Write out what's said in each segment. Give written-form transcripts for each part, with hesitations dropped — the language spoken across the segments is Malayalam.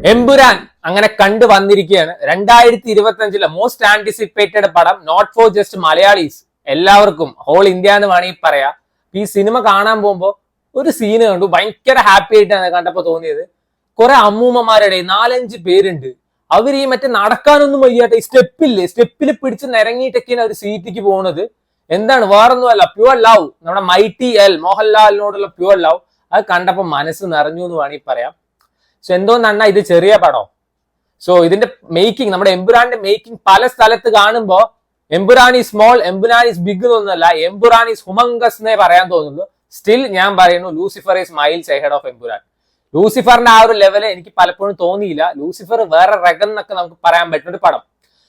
എമ്പുരാൻ അങ്ങനെ കണ്ടു വന്നിരിക്കുകയാണ്. 2025 മോസ്റ്റ് ആന്റിസിപ്പേറ്റഡ് പടം, നോട്ട് ഫോർ ജസ്റ്റ് മലയാളീസ്, എല്ലാവർക്കും ഹോൾ ഇന്ത്യ എന്ന് വേണമെങ്കിൽ പറയാം. ഈ സിനിമ കാണാൻ പോകുമ്പോൾ ഒരു സീന് കണ്ടു, ഭയങ്കര ഹാപ്പി ആയിട്ടാണ് കണ്ടപ്പോൾ തോന്നിയത്. കുറെ അമ്മൂമ്മമാരുടെ 4-5 പേരുണ്ട്. അവർ ഈ മറ്റേ നടക്കാനൊന്നും വയ്യാട്ടെ, സ്റ്റെപ്പിൽ പിടിച്ച് നിരങ്ങിയിട്ടൊക്കെയാണ് അവർ സീറ്റിക്ക് പോകുന്നത്. എന്താണ്, വേറൊന്നുമല്ല, പ്യുവർ ലവ്, നമ്മുടെ മൈറ്റി എൽ മോഹൻലാലിനോടുള്ള പ്യുവർ ലവ്. അത് കണ്ടപ്പോൾ മനസ്സ് നിറഞ്ഞു എന്ന് വേണമെങ്കിൽ പറയാം. സോ എന്തോന്നണ്ണ ഇത് ചെറിയ പടം. സോ ഇതിന്റെ മേക്കിംഗ്, നമ്മുടെ എമ്പുരാന്റെ മേക്കിംഗ് പല സ്ഥലത്ത് കാണുമ്പോ Empuraan is small, Empuraan is big എന്നൊന്നല്ല, എമ്പുരാൻ ഈസ് ഹുമങ്കസ് എന്നേ പറയാൻ തോന്നുന്നു. സ്റ്റിൽ ഞാൻ പറയുന്നു, Lucifer is miles ahead of Empuraan. ലൂസിഫറിന്റെ ആ ഒരു ലെവല് എനിക്ക് പലപ്പോഴും തോന്നിയില്ല. ലൂസിഫർ വേറെ റഗൻ എന്നൊക്കെ നമുക്ക് പറയാൻ പറ്റുന്ന ഒരു പടം.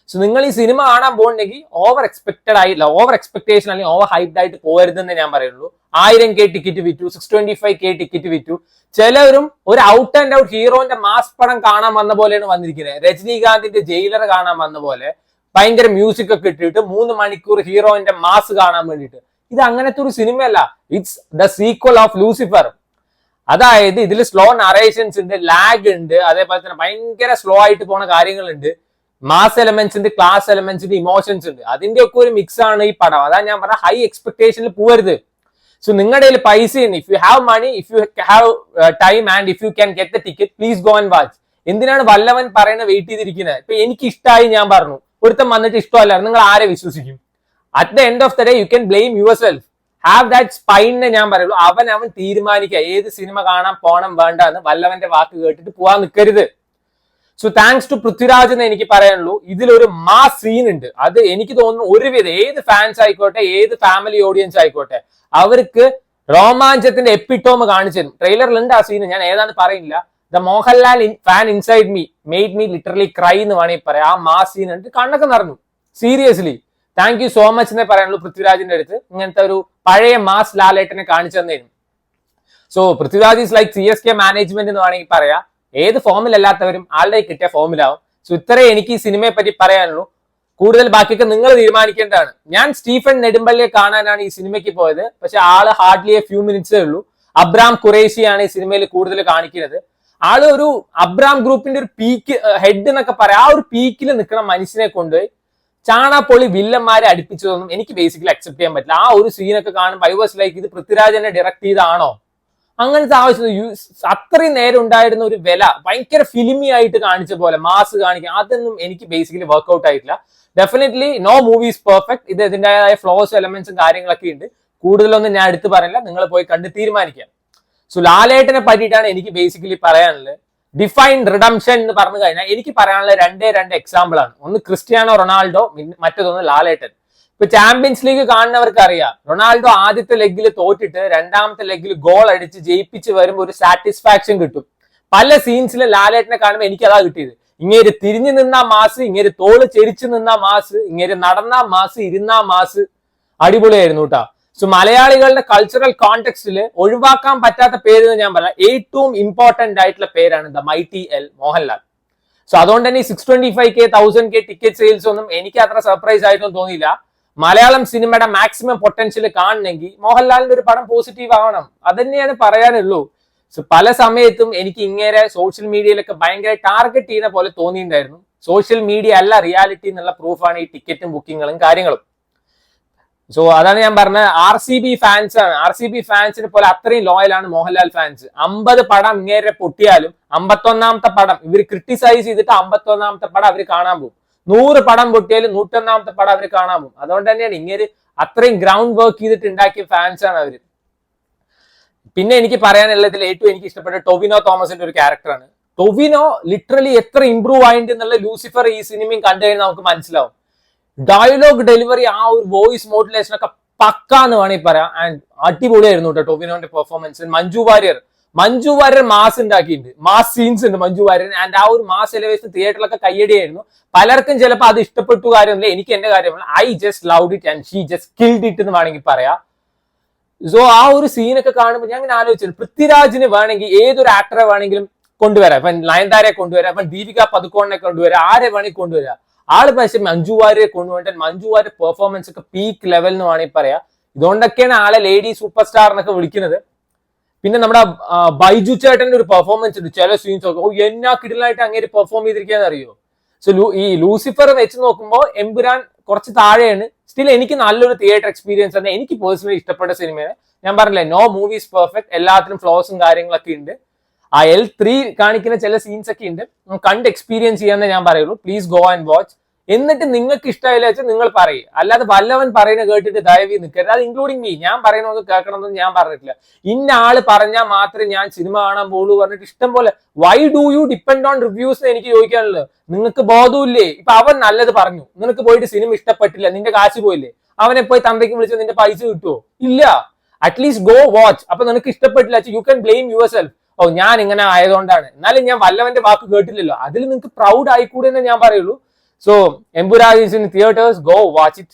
സോ നിങ്ങൾ ഈ സിനിമ കാണാൻ പോകുന്നുണ്ടെങ്കിൽ ഓവർ എക്സ്പെക്ടേഷൻ അല്ലെങ്കിൽ ഓവർ ഹൈപ്ഡ് ആയിട്ട് പോകരുതെന്ന് ഞാൻ പറയുള്ളൂ. 1000K ടിക്കറ്റ് വിറ്റു, 625K ടിക്കറ്റ് വിറ്റു. ചിലവരും ഒരു ഔട്ട് ആൻഡ് ഔട്ട് ഹീറോന്റെ മാസ് പടം കാണാൻ വന്ന പോലെയാണ് വന്നിരിക്കുന്നത്. രജനീകാന്തിന്റെ ജയിലർ കാണാൻ വന്ന പോലെ ഭയങ്കര മ്യൂസിക് ഒക്കെ ഇട്ടിട്ട് 3 മണിക്കൂർ ഹീറോയിന്റെ മാസ് കാണാൻ വേണ്ടിയിട്ട്. ഇത് അങ്ങനത്തെ ഒരു സിനിമയല്ല. It's the sequel of Lucifer. അതായത് ഇതിൽ സ്ലോ നറേഷൻസ് ഉണ്ട്, ലാഗ് ഉണ്ട്, അതേപോലെ തന്നെ ഭയങ്കര സ്ലോ ആയിട്ട് പോണ കാര്യങ്ങളുണ്ട്, മാസ് എലമെന്റ്സ് ഉണ്ട്, ക്ലാസ് എലമെന്റ്സ് ഉണ്ട്, ഇമോഷൻസ് ഉണ്ട്. അതിന്റെ ഒക്കെ ഒരു മിക്സ് ആണ് ഈ പടം. അതാ ഞാൻ പറഞ്ഞ ഹൈ എക്സ്പെക്ടേഷനിൽ പോകരുത്. സോ നിങ്ങളുടെ കയ്യിൽ പൈസ, if you have money, if you have time and if you can get the ticket, please go and watch. എന്തിനാണ് വല്ലവൻ പറയുന്നത് വെയിറ്റ് ചെയ്തിരിക്കുന്നത്? ഇപ്പൊ എനിക്ക് ഇഷ്ടമായി, ഞാൻ പറഞ്ഞു, ഒരുത്തം വന്നിട്ട് ഇഷ്ടമല്ല, നിങ്ങൾ ആരെ വിശ്വസിക്കും? At the end of the day you can blame yourself. Have that സ്പൈനെ ഞാൻ പറയുള്ളൂ. അവൻ തീരുമാനിക്കുക ഏത് സിനിമ കാണാൻ പോണം വേണ്ട എന്ന്. വല്ലവന്റെ വാക്ക് കേട്ടിട്ട് പോവാൻ നിൽക്കരുത്. സോ താങ്ക്സ് ടു പൃഥ്വിരാജ് എന്ന് എനിക്ക് പറയാനുള്ളൂ. ഇതിലൊരു മാസ് സീൻ ഉണ്ട്. അത് എനിക്ക് തോന്നുന്നു ഒരുവിധം ഏത് ഫാൻസ് ആയിക്കോട്ടെ, ഏത് ഫാമിലി ഓഡിയൻസ് ആയിക്കോട്ടെ, അവർക്ക് രോമാഞ്ചത്തിന്റെ എപ്പിറ്റോം കാണിച്ചു തരും. ട്രെയിലറിലുണ്ട് ആ സീൻ, ഞാൻ ഏതാന്ന് പറയില്ല. The Mohanlal fan inside me made me literally cry എന്ന് വേണമെങ്കിൽ പറയാം. ആ മാസ് സീൻ ഉണ്ട്, കണ്ണൊക്കെ നിറഞ്ഞു. Seriously thank you so much എന്നേ പറയാനുള്ളൂ പൃഥ്വിരാജിന്റെ അടുത്ത്. ഇങ്ങനത്തെ ഒരു പഴയ മാസ് ലാലേട്ടനെ കാണിച്ചു തന്നേരും. So Prithviraj is like CSK management എന്ന് വേണമെങ്കിൽ പറയാം. ഏത് ഫോമിലല്ലാത്തവരും ആളുടെ കിട്ടിയ ഫോമിലാവും. സോ ഇത്രേ എനിക്ക് ഈ സിനിമയെ പറ്റി പറയാനുള്ളൂ. കൂടുതൽ ബാക്കിയൊക്കെ നിങ്ങൾ തീരുമാനിക്കേണ്ടതാണ്. ഞാൻ സ്റ്റീഫൻ നെടുമ്പള്ളിയെ കാണാനാണ് ഈ സിനിമയ്ക്ക് പോയത്. പക്ഷെ ആള് ഹാർഡ്ലി എ ഫ്യൂ മിനിറ്റ്സേ ഉള്ളൂ. അബ്രാം ഖുറേഷിയാണ് ഈ സിനിമയിൽ കൂടുതൽ കാണിക്കുന്നത്. ആള് ഒരു അബ്രാം ഗ്രൂപ്പിന്റെ ഒരു പീക്ക് ഹെഡ് എന്നൊക്കെ പറയാം. ആ ഒരു പീക്കിൽ നിൽക്കുന്ന മനുഷ്യനെ കൊണ്ട് ചാണാപ്പൊളി വില്ലന്മാരെ അടുപ്പിച്ചതൊന്നും എനിക്ക് ബേസിക്കലി അക്സെപ്റ്റ് ചെയ്യാൻ പറ്റില്ല. ആ ഒരു സീനൊക്കെ കാണുമ്പോൾ ഐ വാസ് ലൈക്ക്, ഇത് പൃഥ്വിരാജനെ ഡയറക്ട് ചെയ്താണോ? അങ്ങനത്തെ ആവശ്യം. അത്രയും നേരം ഉണ്ടായിരുന്ന ഒരു വില ഭയങ്കര ഫിലിമി ആയിട്ട് കാണിച്ച പോലെ മാസ് കാണിക്കുക, അതൊന്നും എനിക്ക് ബേസിക്കലി വർക്ക്ഔട്ട് ആയിട്ടില്ല. Definitely no movie is perfect. ഇത് ഇതിൻ്റെതായ ഫ്ലോസ് എലമെന്റ്സും കാര്യങ്ങളൊക്കെ ഉണ്ട്. കൂടുതലൊന്നും ഞാൻ എടുത്ത് പറയില്ല, നിങ്ങൾ പോയി കണ്ട് തീരുമാനിക്കാം. സോ ലാലേട്ടനെ പറ്റിയിട്ടാണ് എനിക്ക് ബേസിക്കലി പറയാനുള്ളത്. ഡിഫൈൻ റിഡംഷൻ എന്ന് പറഞ്ഞു കഴിഞ്ഞാൽ എനിക്ക് പറയാനുള്ള രണ്ട് എക്സാമ്പിൾ ആണ്. ഒന്ന് ക്രിസ്ത്യാനോ റൊണാൾഡോ, മറ്റേതൊന്ന് ലാലേട്ടൻ. ഇപ്പൊ ചാമ്പ്യൻസ് ലീഗ് കാണുന്നവർക്ക് അറിയാം, റൊണാൾഡോ ആദ്യത്തെ ലെഗിൽ തോറ്റിട്ട് രണ്ടാമത്തെ ലെഗിൽ ഗോൾ അടിച്ച് ജയിപ്പിച്ച് വരുമ്പോൾ ഒരു സാറ്റിസ്ഫാക്ഷൻ കിട്ടും. പല സീൻസിലും ലാലേട്ടനെ കാണുമ്പോൾ എനിക്ക് അതാ കിട്ടിയത്. ഇങ്ങേര് തിരിഞ്ഞു നിന്നാ മാസ്, ഇങ്ങേര് തോള് ചെരിച്ചു നിന്നാ മാസ്, ഇങ്ങേര് നടന്നാ മാസ്, ഇരുന്നാ മാസ്. അടിപൊളിയായിരുന്നു കേട്ടോ. സോ മലയാളികളുടെ കൾച്ചറൽ കോണ്ടെക്സ്റ്റിൽ ഒഴിവാക്കാൻ പറ്റാത്ത പേര് എന്ന് ഞാൻ പറയാം. ഏറ്റവും ഇമ്പോർട്ടന്റ് ആയിട്ടുള്ള പേരാണ് the mighty L Mohanlal. So അതുകൊണ്ട് തന്നെ ഈ 625K 1000K ടിക്കറ്റ് സെയിൽസ് ഒന്നും എനിക്ക് അത്ര സർപ്രൈസ് ആയിട്ടൊന്നും തോന്നിയില്ല. മലയാളം സിനിമയുടെ മാക്സിമം പൊട്ടൻഷ്യൽ കാണണമെങ്കിൽ മോഹൻലാലിന്റെ ഒരു പടം പോസിറ്റീവ് ആവണം. അതന്നെയാണ് പറയാനുള്ളൂ. സോ പല സമയത്തും എനിക്ക് ഇങ്ങനെ സോഷ്യൽ മീഡിയയിലൊക്കെ ഭയങ്കര ടാർഗറ്റ് ചെയ്യുന്ന പോലെ തോന്നിയിട്ടുണ്ടായിരുന്നു. സോഷ്യൽ മീഡിയ അല്ല റിയാലിറ്റി എന്നുള്ള പ്രൂഫാണ് ഈ ടിക്കറ്റും ബുക്കിങ്ങുകളും കാര്യങ്ങളും. സോ അതാണ് ഞാൻ പറഞ്ഞത്, RCB ഫാൻസ് ആണ്. RCB ഫാൻസിനെ പോലെ അത്രയും ലോയലാണ് മോഹൻലാൽ ഫാൻസ്. 50 പടം ഇങ്ങേരെ പൊട്ടിയാലും 51ാമത്തെ പടം ഇവർ ക്രിട്ടിസൈസ് ചെയ്തിട്ട് 51ാമത്തെ പടം അവർ കാണാൻ പോകും. 100 പടം പൊട്ടിയാലും 101ാമത്തെ പടം അവർ കാണാൻ പോകും. അതുകൊണ്ട് തന്നെയാണ് ഇങ്ങനെ അത്രയും ഗ്രൗണ്ട് വർക്ക് ചെയ്തിട്ട് ഉണ്ടാക്കിയ ഫാൻസ് ആണ് അവര്. പിന്നെ എനിക്ക് പറയാനുള്ളതിൽ ഏറ്റവും എനിക്ക് ഇഷ്ടപ്പെട്ട ടൊവിനോ തോമസിന്റെ ഒരു ക്യാരക്ടറാണ്. ടൊവിനോ ലിറ്ററലി എത്ര ഇംപ്രൂവ് ആയിട്ട് എന്നുള്ള ലൂസിഫർ ഈ സിനിമയും കണ്ടു കഴിഞ്ഞാൽ നമുക്ക് മനസ്സിലാവും. ഡയലോഗ് ഡെലിവറി, ആ ഒരു വോയിസ് മോഡുലേഷൻ ഒക്കെ പക്കാന്ന് വേണമെങ്കിൽ പറയാം. ആൻഡ് അടിപൊളിയായിരുന്നു കേട്ടോ ടൊവിനോന്റെ പെർഫോമൻസ്. മഞ്ജു വാര്യർ മാസ് ഉണ്ടാക്കിയിട്ടുണ്ട്, മാസ് സീൻസ് ഉണ്ട് മഞ്ജു വാര്യർ. ആൻഡ് ആ ഒരു മാസ് എലിവേഷൻ തിയേറ്ററിലൊക്കെ കയ്യടിയായിരുന്നു. പലർക്കും ചിലപ്പോൾ അത് ഇഷ്ടപ്പെട്ടു കാര്യമല്ല, എനിക്ക് എന്റെ കാര്യമല്ല. I just loved it and she just killed it എന്ന് വേണമെങ്കിൽ പറയാം. സോ ആ ഒരു സീനൊക്കെ കാണുമ്പോൾ ഞാൻ ഇങ്ങനെ ആലോചിച്ചു, പൃഥ്വിരാജിന് വേണമെങ്കിൽ ഏതൊരു ആക്ടറെ വേണമെങ്കിലും കൊണ്ടുവരാം. ഇപ്പൊ നയൻതാരയെ കൊണ്ടുവരാം, ഇപ്പൊ ദീപിക പദുക്കോണിനെ കൊണ്ടുവരാം, ആരെ വേണമെങ്കിൽ കൊണ്ടുവരാം. ആള് പക്ഷെ മഞ്ജു വാര്യരെ കൊണ്ടുപോയിട്ട് മഞ്ജു വാര്യർ പെർഫോമൻസ് ഒക്കെ പീക്ക് ലെവൽ എന്ന് വേണമെങ്കിൽ പറയാം. ഇതുകൊണ്ടൊക്കെയാണ് ആളെ ലേഡി സൂപ്പർ സ്റ്റാർ എന്നൊക്കെ വിളിക്കുന്നത്. പിന്നെ നമ്മുടെ ബൈജു ചേട്ടന്റെ ഒരു പെർഫോമൻസ് ഉണ്ട് ചില സീൻസ് ഒക്കെ. ഓ എന്നാ കിടലായിട്ട് അങ്ങനെ പെർഫോം ചെയ്തിരിക്കാന്ന് അറിയോ. സോ ഈ ലൂസിഫർ വെച്ച് നോക്കുമ്പോൾ എമ്പുരാൻ കുറച്ച് താഴെയാണ്. സ്റ്റിൽ എനിക്ക് നല്ലൊരു തിയേറ്റർ എക്സ്പീരിയൻസ് തന്നെ. എനിക്ക് പേഴ്സണലി ഇഷ്ടപ്പെട്ട സിനിമയാണ്. ഞാൻ പറഞ്ഞില്ലേ, നോ മൂവീസ് പെർഫെക്റ്റ്, എല്ലാത്തിനും ഫ്ലോസും കാര്യങ്ങളൊക്കെ ഉണ്ട്. ആ L3 കാണിക്കുന്ന ചില സീൻസ് ഒക്കെ ഉണ്ട്, കണ്ട് എക്സ്പീരിയൻസ് ചെയ്യാന്നേ ഞാൻ പറയുള്ളൂ. Please go and watch. എന്നിട്ട് നിങ്ങൾക്ക് ഇഷ്ടമായില്ല വെച്ചാൽ നിങ്ങൾ പറയും. അല്ലാതെ വല്ലവൻ പറയുന്നത് കേട്ടിട്ട് ദയവി നിൽക്കരുത്. അത് ഇൻക്ലൂഡിങ് മീ. ഞാൻ പറയുന്നത് കേൾക്കണമെന്ന് ഞാൻ പറഞ്ഞിട്ടില്ല. ഇന്ന ആള് പറഞ്ഞാൽ മാത്രമേ ഞാൻ സിനിമ കാണാൻ പോളൂ പറഞ്ഞിട്ട് ഇഷ്ടം പോലെ. Why do you depend on reviews എനിക്ക് ചോദിക്കാനുള്ളത്. നിങ്ങൾക്ക് ബോധമില്ലേ? ഇപ്പൊ അവൻ നല്ലത് പറഞ്ഞു, നിനക്ക് പോയിട്ട് സിനിമ ഇഷ്ടപ്പെട്ടില്ല, നിന്റെ കാശ് പോയില്ലേ? അവനെ പോയി തന്തയ്ക്ക് വിളിച്ച് നിന്റെ പൈസ കിട്ടുമോ? ഇല്ല. At least go watch. അപ്പൊ നിനക്ക് ഇഷ്ടപ്പെട്ടില്ല, you can blame yourself. ഓ ഞാൻ ഇങ്ങനെ ആയതുകൊണ്ടാണ്. എന്നാലും ഞാൻ വല്ലവന്റെ വാക്ക് കേട്ടില്ലല്ലോ, അതിൽ നിങ്ങൾക്ക് പ്രൗഡ് ആയിക്കൂടെ എന്ന് ഞാൻ പറയുള്ളൂ. So, Empura is in theaters. Go watch it.